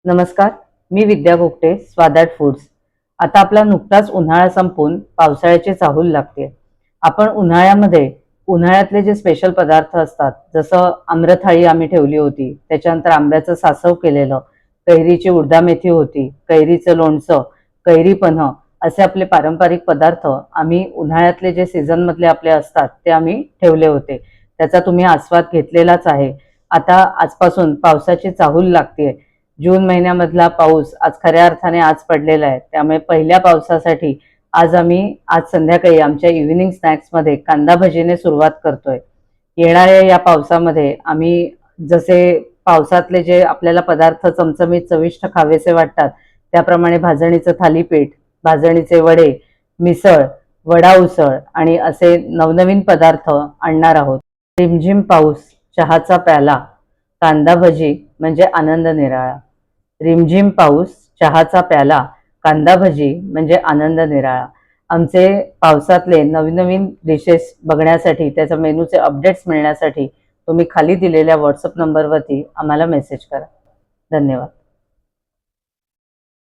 नमस्कार, मी विद्या गोगटे, स्वादाट फूड्स. आता आपला नुकताच उन्हाळा संपून पावसाळ्याची चाहूल लागते. आपण उन्हाळ्यातले जे स्पेशल पदार्थ असतात, जसं आम्रथाळी आम्ही ठेवली होती, त्याच्यानंतर आंब्याचं सासव केलेलं, कैरीची उडदामेथी होती, कैरीचं लोणचं, कैरी पन्ह असे आपले पारंपरिक पदार्थ आम्ही उन्हाळ्यातले जे सीझनमधले आपले असतात ते आम्ही ठेवले होते. त्याचा तुम्ही आस्वाद घेतलेलाच आहे. आता आजपासून पावसाची चाहूल लागते. जून महिन्यामधला पाऊस आज खऱ्या अर्थाने आज पडलेला आहे. त्यामुळे पहिल्या पावसासाठी आज संध्याकाळी आमच्या इव्हिनिंग स्नॅक्समध्ये कांदा भजीने सुरुवात करतोय. येणाऱ्या या पावसामध्ये आम्ही जसे पावसातले जे आपल्याला पदार्थ चमचमीत चविष्ट खावेसे वाटतात, त्याप्रमाणे भाजणीचं थालीपीठ, भाजणीचे वडे, मिसळ, वडा उसळ आणि असे नवनवीन पदार्थ आणणार आहोत. रिमझिम पाऊस, चहाचा प्याला, कांदा भजी म्हणजे आनंद निराळा. रिमझिम पाऊस, चहाचा प्याला, कांदा भजी म्हणजे आनंद निराळा. आमचे पावसातले नवीन नवीन डिशेस बघण्यासाठी, त्याच्या मेनूचे अपडेट्स मिळण्यासाठी तुम्ही खाली दिलेल्या व्हॉट्सअप नंबरवरती आम्हाला मेसेज करा. धन्यवाद.